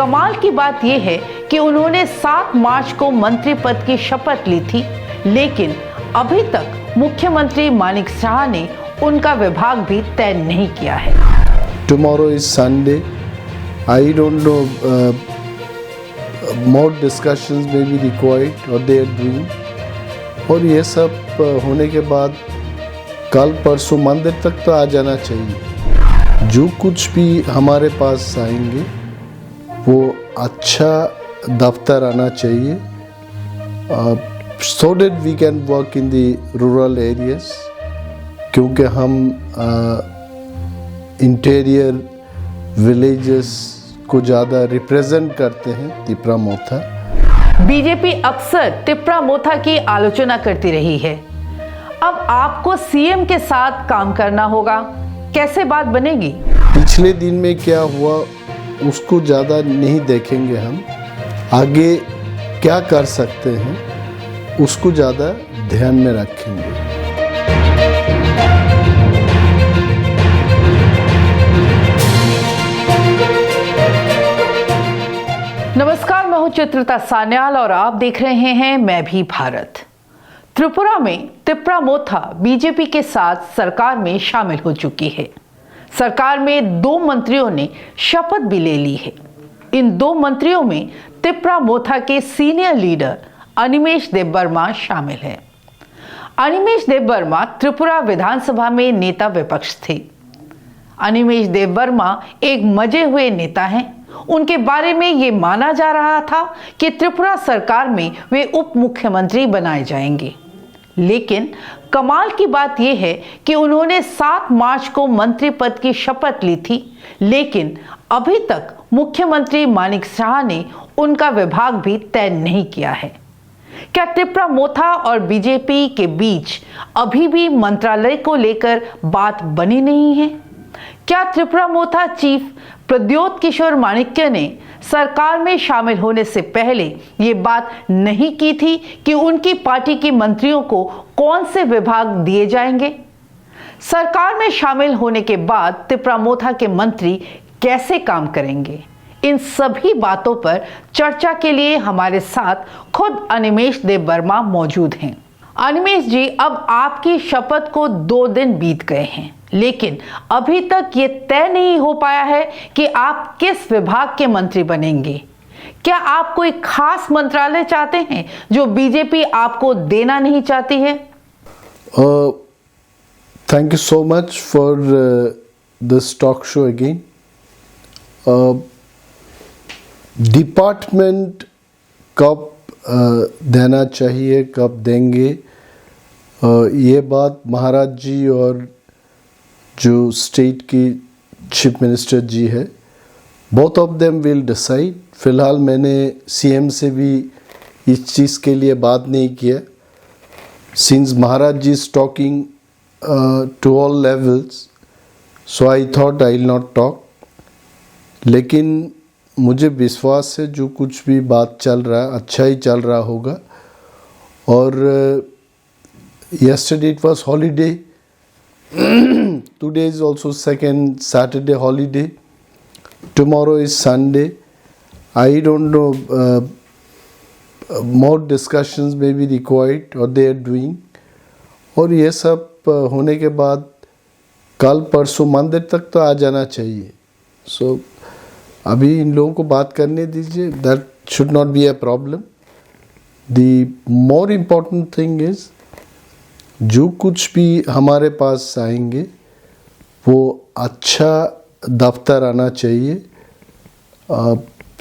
कमाल की बात यह है कि उन्होंने 7 मार्च को मंत्री पद की शपथ ली थी, लेकिन अभी तक मुख्यमंत्री मानिक शाह ने उनका विभाग भी तय नहीं किया है। Tomorrow is Sunday. I don't know. More discussions may be required or they are doing. और ये सब होने के बाद कल परसों मंदिर तक तो आ जाना चाहिए। जो कुछ भी हमारे पास आएंगे वो अच्छा दफ्तर आना चाहिए, so that we can work in the rural areas, क्योंकि हम इंटीरियर विलेजेस को ज़्यादा रिप्रेजेंट करते हैं। तिपरा मोथा बीजेपी अक्सर तिपरा मोथा की आलोचना करती रही है। अब आपको सीएम के साथ काम करना होगा, कैसे बात बनेगी? पिछले दिन में क्या हुआ उसको ज़्यादा नहीं देखेंगे, हम आगे क्या कर सकते हैं उसको ज़्यादा ध्यान में रखेंगे। नमस्कार, मैं हूं चित्रता सान्याल और आप देख रहे हैं मैं भी भारत। त्रिपुरा में तिपरा मोथा बीजेपी के साथ सरकार में शामिल हो चुकी है। सरकार में 2 मंत्रियों ने शपथ भी ले ली है। इन 2 मंत्रियों में तिपरा मोथा के सीनियर लीडर अनिमेष देबबर्मा शामिल है। अनिमेष देबबर्मा त्रिपुरा विधानसभा में नेता विपक्ष थे। अनिमेष देबबर्मा एक मजे हुए नेता हैं। उनके बारे में ये माना जा रहा था कि त्रिपुरा सरकार में वे उप मुख्यमंत्री बनाए जाएंगे, लेकिन कमाल की बात यह है कि उन्होंने 7 मार्च को मंत्री पद की शपथ ली थी, लेकिन अभी तक मुख्यमंत्री मानिक शाह ने उनका विभाग भी तय नहीं किया है। क्या त्रिपुरा मोथा और बीजेपी के बीच अभी भी मंत्रालय को लेकर बात बनी नहीं है? क्या त्रिपुरा मोथा चीफ प्रद्योत किशोर माणिक्य ने सरकार में शामिल होने से पहले ये बात नहीं की थी कि उनकी पार्टी के मंत्रियों को कौन से विभाग दिए जाएंगे? सरकार में शामिल होने के बाद त्रिपुरा मोथा के मंत्री कैसे काम करेंगे? इन सभी बातों पर चर्चा के लिए हमारे साथ खुद अनिमेष देबबर्मा मौजूद हैं। अनिमेष जी, अब आपकी शपथ को 2 दिन बीत गए हैं, लेकिन अभी तक ये तय नहीं हो पाया है कि आप किस विभाग के मंत्री बनेंगे। क्या आप कोई खास मंत्रालय चाहते हैं जो बीजेपी आपको देना नहीं चाहती है? Thank you so much for this talk show again. Department कब देना चाहिए, कब देंगे, ये बात महाराज जी और जो स्टेट की चीफ मिनिस्टर जी है, both of them will decide. फिलहाल मैंने सीएम से भी इस चीज़ के लिए बात नहीं किया, since Maharaj ji is talking to all levels, so I thought I will not talk. लेकिन मुझे विश्वास है जो कुछ भी बात चल रहा है अच्छा ही चल रहा होगा। और yesterday it was holiday. Today is also second Saturday holiday. Tomorrow is Sunday. I don't know. More discussions may be required or they are doing. और ये सब होने के बाद कल परसों मंदिर तक तो आ जाना चाहिए। So अभी इन लोगों को बात करने दीजिए। That should not be a problem. The more important thing is जो कुछ भी हमारे पास आएंगे वो अच्छा दफ्तर आना चाहिए,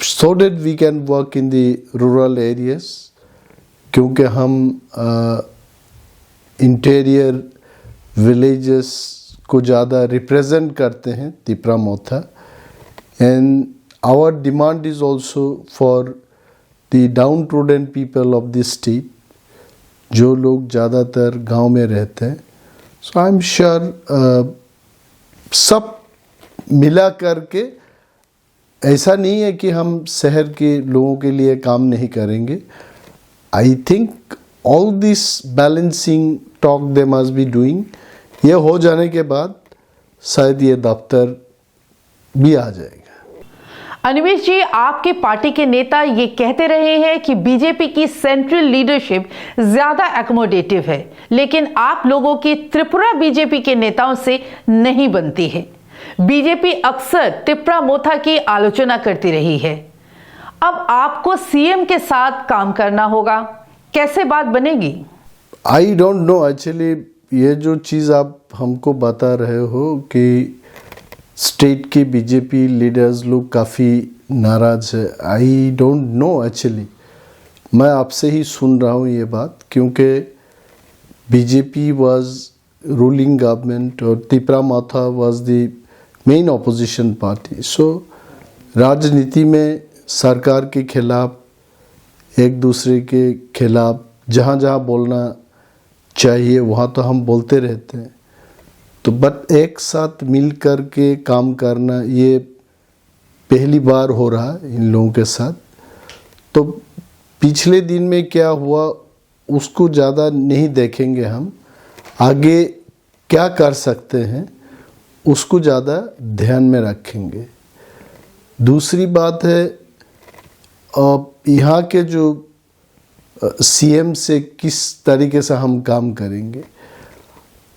so that we can work in the rural areas, क्योंकि हम इंटीरियर विलेजेस को ज़्यादा रिप्रेजेंट करते हैं Tipra Motha. And our demand is also for the downtrodden people of this state, जो लोग ज़्यादातर गांव में रहते हैं। सो आई एम श्योर सब मिला करके, ऐसा नहीं है कि हम शहर के लोगों के लिए काम नहीं करेंगे। I think all this balancing talk they must be doing. ये हो जाने के बाद शायद ये दफ्तर भी आ जाएगा। अनिमेश जी, आपके पार्टी के नेता ये कहते रहे हैं कि बीजेपी की सेंट्रल लीडरशिप ज्यादा एकोमोडेटिव है, लेकिन आप लोगों की त्रिपुरा बीजेपी के नेताओं से नहीं बनती है। बीजेपी अक्सर तिप्रा मोथा की आलोचना करती रही है। अब आपको सीएम के साथ काम करना होगा, कैसे बात बनेगी? आई डोंट नो एक्चुअली, ये जो चीज़ आप हमको बता रहे हो कि स्टेट के बीजेपी लीडर्स लोग काफ़ी नाराज है, आई डोंट नो एक्चुअली। मैं आपसे ही सुन रहा हूँ ये बात, क्योंकि बीजेपी वाज रूलिंग गवर्नमेंट और Tipra Motha was the main opposition party. So राजनीति में सरकार के खिलाफ, एक दूसरे के खिलाफ जहाँ जहाँ बोलना चाहिए वहाँ तो हम बोलते रहते हैं, तो बट एक साथ मिल कर के काम करना ये पहली बार हो रहा है इन लोगों के साथ। तो पिछले दिन में क्या हुआ उसको ज़्यादा नहीं देखेंगे हम, आगे क्या कर सकते हैं उसको ज़्यादा ध्यान में रखेंगे। दूसरी बात है, यहाँ के जो सीएम से किस तरीके से हम काम करेंगे।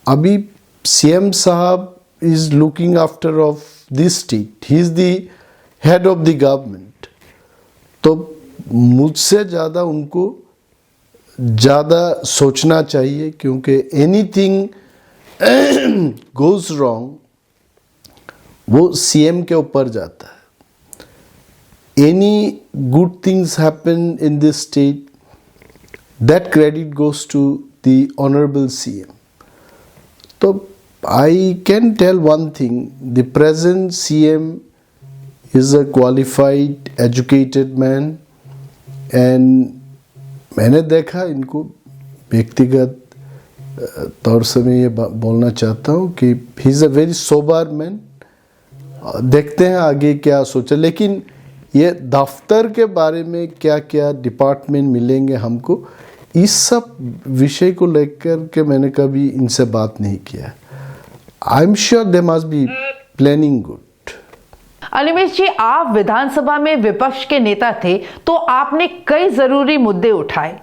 अभी सीएम साहब is looking after of this state, he is the head of the government. तो मुझसे ज़्यादा उनको ज़्यादा सोचना चाहिए, क्योंकि एनीथिंग गोज रॉन्ग वो सीएम के ऊपर जाता है। Any good things happen in this state, that credit goes to the honourable CM. तो I can tell one thing, the present CM is a qualified, educated man, and मैंने देखा इनको व्यक्तिगत तौर से मैं ये बोलना चाहता हूँ कि he is a very sober man। देखते हैं आगे क्या सोचा, लेकिन ये दफ्तर के बारे में क्या क्या डिपार्टमेंट मिलेंगे हमको, इस सब विषय को लेकर के मैंने कभी इनसे बात नहीं किया। I'm sure they must be planning good। Animesh जी, आप विधानसभा में विपक्ष के नेता थे तो आपने कई जरूरी मुद्दे उठाए।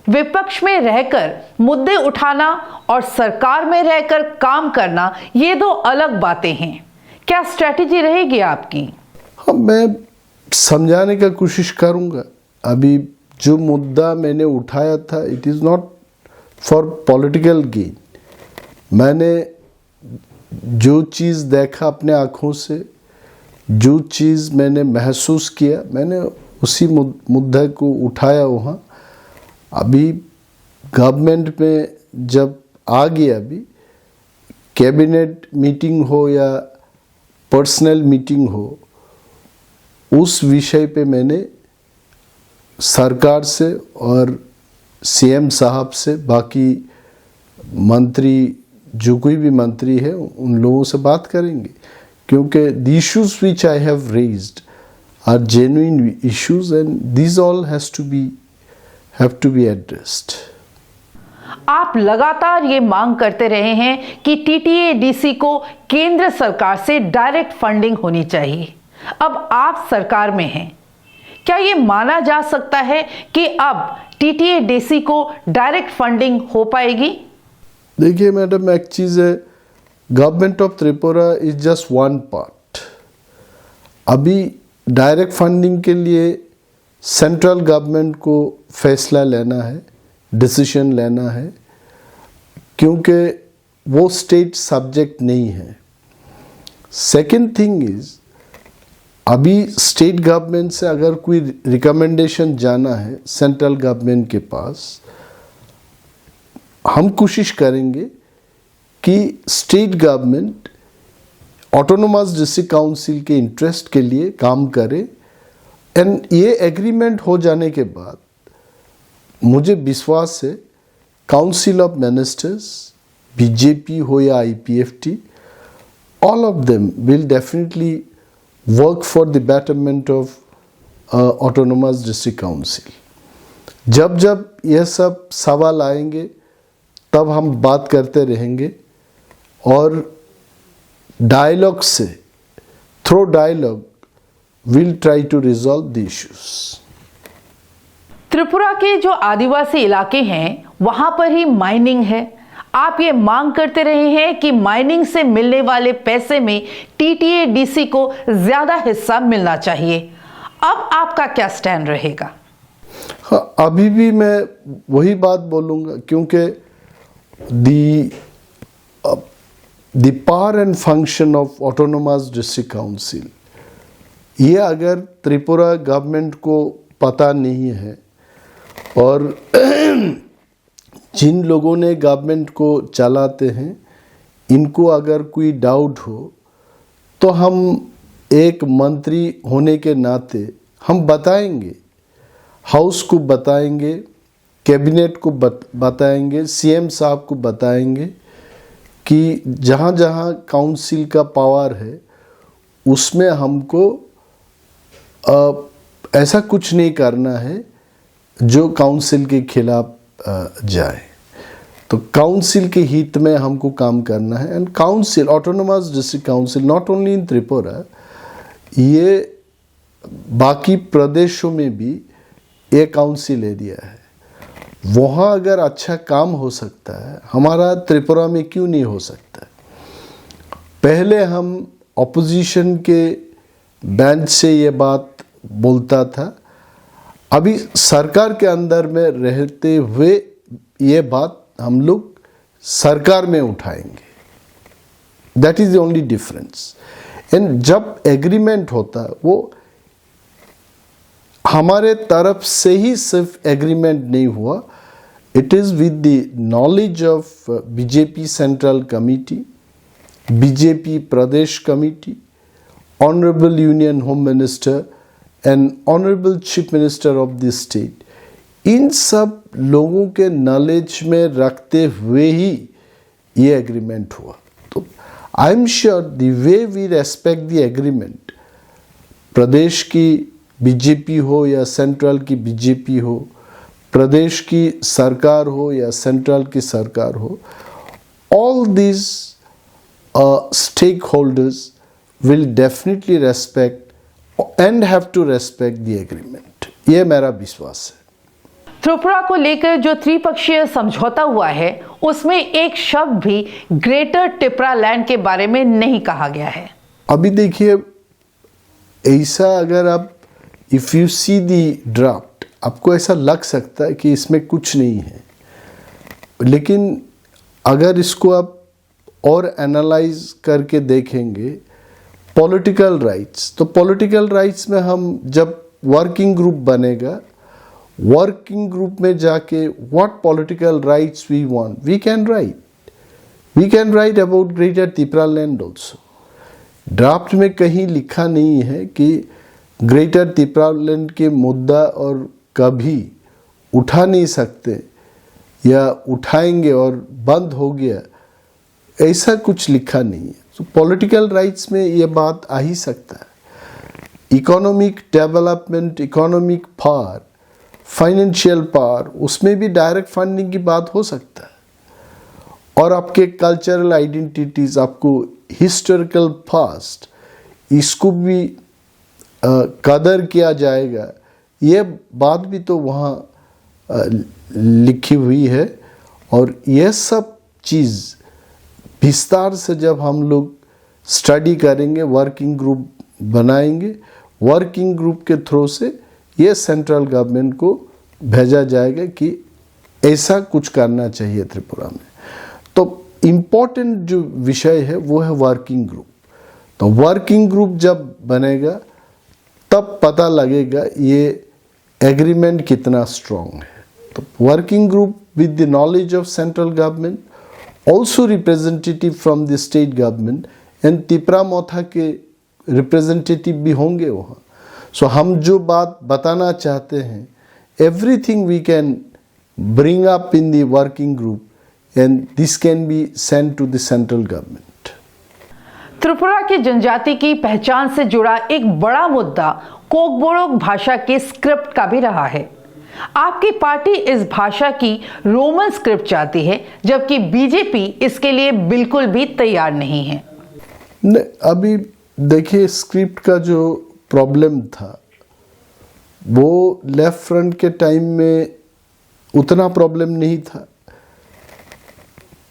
विपक्ष में रहकर मुद्दे उठाना और सरकार में रहकर काम करना, ये दो अलग बातें हैं। क्या स्ट्रैटेजी रहेगी आपकी? हाँ, मैं समझाने का कोशिश करूंगा। अभी जो मुद्दा मैंने उठाया था, it is not for political gain. मैंने जो चीज़ देखा अपने आँखों से, जो चीज़ मैंने महसूस किया, मैंने उसी मुद्दे को उठाया वहाँ। अभी गवर्नमेंट में जब आ गया, अभी कैबिनेट मीटिंग हो या पर्सनल मीटिंग हो, उस विषय पे मैंने सरकार से और सीएम साहब से, बाकी मंत्री जो कोई भी मंत्री है उन लोगों से बात करेंगे, क्योंकि the issues which I have raised are genuine issues and this all have to be addressed. आप लगातार ये मांग करते रहे हैं कि टीटीए-डीसी को केंद्र सरकार से डायरेक्ट फंडिंग होनी चाहिए। अब आप सरकार में हैं, क्या ये माना जा सकता है कि अब टीटीए-डीसी को डायरेक्ट फंडिंग हो पाएगी? देखिए मैडम, एक चीज़ है, government of Tripura is just one part. अभी डायरेक्ट फंडिंग के लिए सेंट्रल गवर्नमेंट को फैसला लेना है, डिसीजन लेना है, क्योंकि वो स्टेट सब्जेक्ट नहीं है। सेकंड थिंग इज, अभी स्टेट गवर्नमेंट से अगर कोई रिकमेंडेशन जाना है सेंट्रल गवर्नमेंट के पास, हम कोशिश करेंगे कि state government autonomous district council के इंटरेस्ट के लिए काम करे। एंड ये एग्रीमेंट हो जाने के बाद मुझे विश्वास है काउंसिल ऑफ मिनिस्टर्स, बीजेपी हो या IPFT, all of them will definitely work for the betterment of autonomous district council. जब जब यह सब सवाल आएंगे तब हम बात करते रहेंगे, और डायलॉग से, through dialogue we'll try to resolve the issues. Tripura के जो आदिवासी इलाके हैं वहां पर ही माइनिंग है। आप ये मांग करते रहे हैं कि माइनिंग से मिलने वाले पैसे में टीटीएडीसी को ज्यादा हिस्सा मिलना चाहिए। अब आपका क्या स्टैंड रहेगा? हाँ, अभी भी मैं वही बात बोलूँगा, क्योंकि the power and function of autonomous district council, ये अगर त्रिपुरा गवर्नमेंट को पता नहीं है और जिन लोगों ने गवर्नमेंट को चलाते हैं इनको अगर कोई डाउट हो तो हम एक मंत्री होने के नाते हम बताएंगे, हाउस को बताएंगे, कैबिनेट को बताएंगे, सीएम साहब को बताएंगे कि जहाँ जहाँ काउंसिल का पावर है उसमें हमको ऐसा कुछ नहीं करना है जो काउंसिल के खिलाफ जाए। तो काउंसिल के हित में हमको काम करना है। And council, autonomous district council, not only in Tripura, ये बाकी प्रदेशों में भी एक काउंसिल एरिया है। वहाँ अगर अच्छा काम हो सकता है, हमारा त्रिपुरा में क्यों नहीं हो सकता? पहले हम ऑपोजिशन के बेंच से ये बात बोलता था, अभी सरकार के अंदर में रहते हुए ये बात हम लोग सरकार में उठाएंगे। That is the only difference. And जब एग्रीमेंट होता है वो हमारे तरफ से ही सिर्फ एग्रीमेंट नहीं हुआ, it is with the knowledge of BJP central committee, BJP प्रदेश committee, honourable union home minister and honourable chief minister of the state. इन सब लोगों के नॉलेज में रखते हुए ही ये एग्रीमेंट हुआ। तो I am sure the way we respect the agreement, प्रदेश की बीजेपी हो या सेंट्रल की बीजेपी हो, प्रदेश की सरकार हो या सेंट्रल की सरकार हो, all these stakeholders will definitely respect and have to respect the agreement. ये मेरा विश्वास है। त्रिपुरा को लेकर जो त्रिपक्षीय समझौता हुआ है उसमें एक शब्द भी ग्रेटर टिपरा लैंड के बारे में नहीं कहा गया है। अभी देखिए, ऐसा अगर आप if you see the draft, आपको ऐसा लग सकता है कि इसमें कुछ नहीं है, लेकिन अगर इसको आप और एनालाइज करके देखेंगे, पॉलिटिकल राइट्स, तो पॉलिटिकल राइट्स में हम जब वर्किंग ग्रुप बनेगा, वर्किंग ग्रुप में जाके what political rights we want, we can write about greater Tripura land also. Draft में कहीं लिखा नहीं है कि ग्रेटर त्रिपुरा लैंड के मुद्दा और कभी उठा नहीं सकते या उठाएंगे और बंद हो गया, ऐसा कुछ लिखा नहीं है। तो पॉलिटिकल राइट्स में ये बात आ ही सकता है। Economic development, economic power, financial power, उसमें भी डायरेक्ट फंडिंग की बात हो सकता है। और आपके कल्चरल आइडेंटिटीज, आपको हिस्टोरिकल पास्ट, इसको भी कदर किया जाएगा, ये बात भी तो वहाँ लिखी हुई है। और ये सब चीज़ विस्तार से जब हम लोग स्टडी करेंगे, वर्किंग ग्रुप बनाएंगे, वर्किंग ग्रुप के थ्रू से ये सेंट्रल गवर्नमेंट को भेजा जाएगा कि ऐसा कुछ करना चाहिए त्रिपुरा में। तो इम्पोर्टेंट जो विषय है वो है वर्किंग ग्रुप। तो वर्किंग ग्रुप जब बनेगा तब पता लगेगा ये एग्रीमेंट कितना स्ट्रॉन्ग है। तो working group with the knowledge of central government, also representative from the state government and Tripura Motha के रिप्रेजेंटेटिव भी होंगे वहाँ। सो हम जो बात बताना चाहते हैं, everything we can bring up in the working group and this can be send to the central government. Tripura की जनजाति की पहचान से जुड़ा एक बड़ा मुद्दा कोकबोरोक भाषा के स्क्रिप्ट का भी रहा है। आपकी पार्टी इस भाषा की रोमन स्क्रिप्ट चाहती है, जबकि बीजेपी इसके लिए बिल्कुल भी तैयार नहीं है। अभी देखिए, स्क्रिप्ट का जो प्रॉब्लम था वो लेफ्ट फ्रंट के टाइम में उतना प्रॉब्लम नहीं था।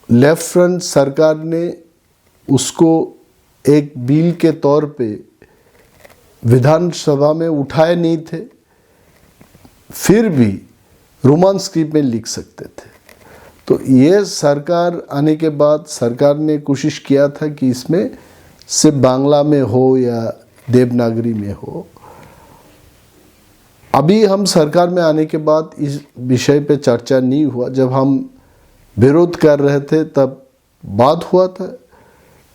लेफ्ट फ्रंट सरकार ने उसको एक बिल के तौर पे विधानसभा में उठाए नहीं थे, फिर भी रोमन स्क्रिप्ट में लिख सकते थे। तो ये सरकार आने के बाद सरकार ने कोशिश किया था कि इसमें सिर्फ बांग्ला में हो या देवनागरी में हो। अभी हम सरकार में आने के बाद इस विषय पे चर्चा नहीं हुआ। जब हम विरोध कर रहे थे तब बात हुआ था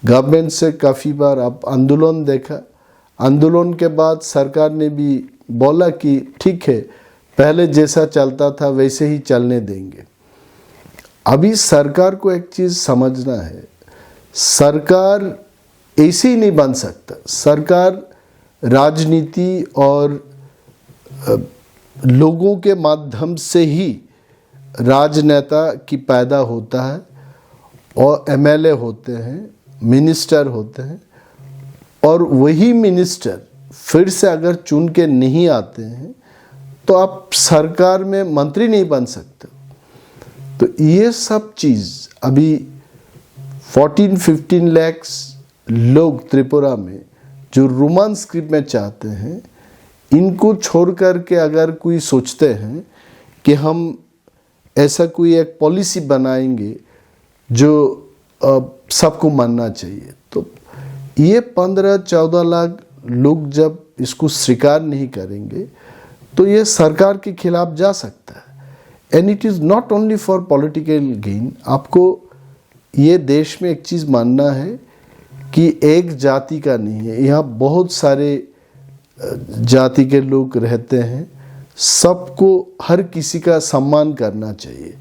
गवर्नमेंट से काफ़ी बार। आप आंदोलन देखा, आंदोलन के बाद सरकार ने भी बोला कि ठीक है, पहले जैसा चलता था वैसे ही चलने देंगे। अभी सरकार को एक चीज़ समझना है, सरकार ऐसे ही नहीं बन सकता। सरकार राजनीति और लोगों के माध्यम से ही राजनेता की पैदा होता है और एमएलए होते हैं, मिनिस्टर होते हैं, और वही मिनिस्टर फिर से अगर चुन के नहीं आते हैं तो आप सरकार में मंत्री नहीं बन सकते। तो ये सब चीज़ अभी 14-15 लाख लोग त्रिपुरा में जो रोमन स्क्रिप्ट में चाहते हैं, इनको छोड़ कर के अगर कोई सोचते हैं कि हम ऐसा कोई एक पॉलिसी बनाएंगे जो सबको मानना चाहिए, तो ये 15-14 लाख लोग जब इसको स्वीकार नहीं करेंगे तो ये सरकार के खिलाफ जा सकता है। And it is not only for political gain. आपको ये देश में एक चीज़ मानना है कि एक जाति का नहीं है, यहाँ बहुत सारे जाति के लोग रहते हैं, सबको हर किसी का सम्मान करना चाहिए।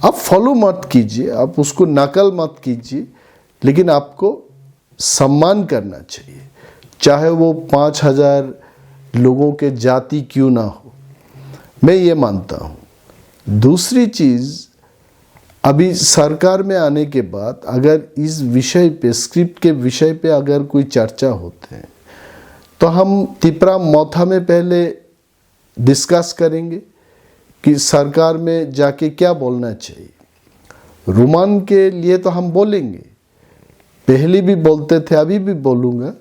आप फॉलो मत कीजिए, आप उसको नकल मत कीजिए, लेकिन आपको सम्मान करना चाहिए, चाहे वो 5000 लोगों के जाति क्यों ना हो। मैं ये मानता हूँ। दूसरी चीज़, अभी सरकार में आने के बाद अगर इस विषय पे, स्क्रिप्ट के विषय पे अगर कोई चर्चा होते हैं तो हम तिपरा मोथा में पहले डिस्कस करेंगे कि सरकार में जाके क्या बोलना चाहिए। रोमन के लिए तो हम बोलेंगे, पहले भी बोलते थे, अभी भी बोलूँगा।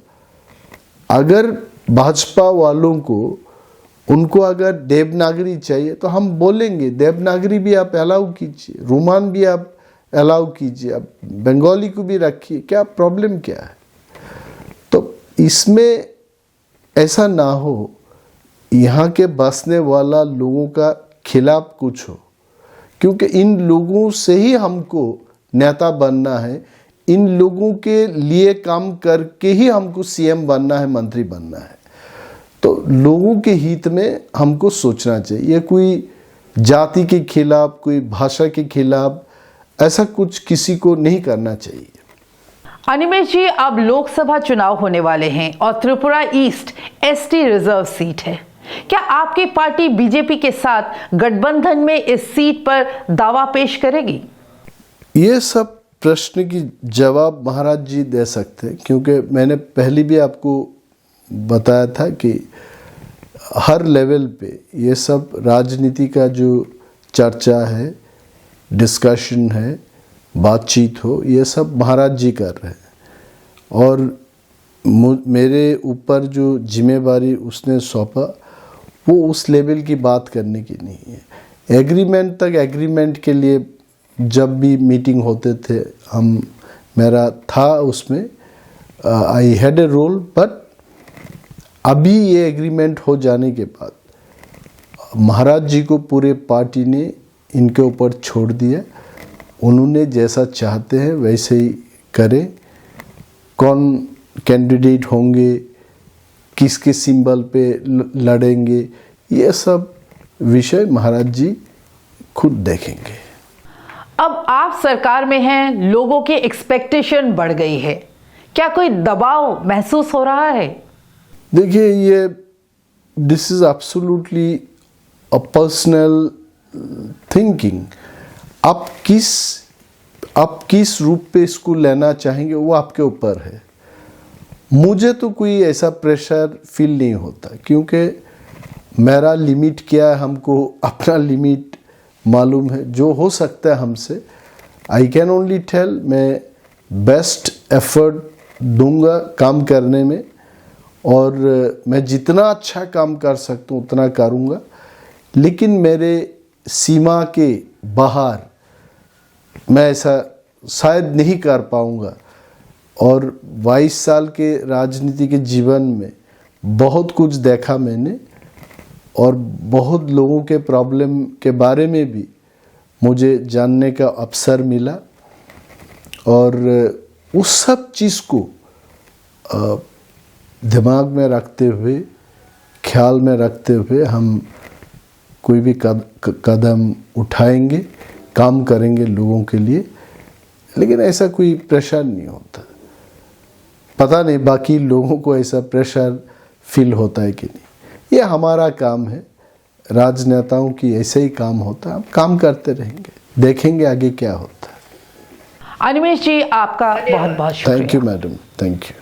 अगर भाजपा वालों को, उनको अगर देवनागरी चाहिए तो हम बोलेंगे देवनागरी भी आप अलाउ कीजिए, रोमन भी आप अलाउ कीजिए, आप बंगाली को भी रखिए, क्या प्रॉब्लम क्या है। तो इसमें ऐसा ना हो यहाँ के बसने वाला लोगों का खिलाफ कुछ हो, क्योंकि इन लोगों से ही हमको नेता बनना है, इन लोगों के लिए काम करके ही हमको सीएम बनना है, मंत्री बनना है। तो लोगों के हित में हमको सोचना चाहिए। ये कोई जाति के खिलाफ, कोई भाषा के खिलाफ ऐसा कुछ किसी को नहीं करना चाहिए। अनिमेष जी, अब लोकसभा चुनाव होने वाले हैं और Tripura east ST reserve seat है। क्या आपकी पार्टी बीजेपी के साथ गठबंधन में इस सीट पर दावा पेश करेगी? ये सब प्रश्न की जवाब महाराज जी दे सकते हैं, क्योंकि मैंने पहले भी आपको बताया था कि हर लेवल पे ये सब राजनीति का जो चर्चा है, डिस्कशन है, बातचीत हो, ये सब महाराज जी कर रहे हैं। और मेरे ऊपर जो जिम्मेवारी उसने सौंपा वो उस लेवल की बात करने की नहीं है। एग्रीमेंट तक, एग्रीमेंट के लिए जब भी मीटिंग होते थे मेरा था उसमें, I had a role. But अभी ये एग्रीमेंट हो जाने के बाद महाराज जी को पूरे पार्टी ने इनके ऊपर छोड़ दिया। उन्होंने जैसा चाहते हैं वैसे ही करें। कौन कैंडिडेट होंगे, किसके सिंबल पे लड़ेंगे, ये सब विषय महाराज जी खुद देखेंगे। अब आप सरकार में हैं, लोगों की एक्सपेक्टेशन बढ़ गई है, क्या कोई दबाव महसूस हो रहा है? देखिए, ये this is absolutely a personal thinking. आप किस रूप पे इसको लेना चाहेंगे वो आपके ऊपर है। मुझे तो कोई ऐसा प्रेशर फील नहीं होता, क्योंकि मेरा लिमिट क्या है, हमको अपना लिमिट मालूम है। जो हो सकता है हमसे, आई कैन ओनली टेल, मैं बेस्ट एफर्ट दूंगा काम करने में, और मैं जितना अच्छा काम कर सकता हूँ उतना करूँगा। लेकिन मेरे सीमा के बाहर मैं ऐसा शायद नहीं कर पाऊँगा। और 22 साल के राजनीति के जीवन में बहुत कुछ देखा मैंने, और बहुत लोगों के प्रॉब्लम के बारे में भी मुझे जानने का अवसर मिला। और उस सब चीज़ को दिमाग में रखते हुए, ख्याल में रखते हुए हम कोई भी कदम उठाएंगे, काम करेंगे लोगों के लिए। लेकिन ऐसा कोई प्रेशर नहीं होता। पता नहीं बाकी लोगों को ऐसा प्रेशर फील होता है कि नहीं। ये हमारा काम है, राजनेताओं की ऐसे ही काम होता है। हम काम करते रहेंगे, देखेंगे आगे क्या होता है। अनिमेष जी, आपका बहुत बहुत शुक्रिया। Thank you madam, thank you.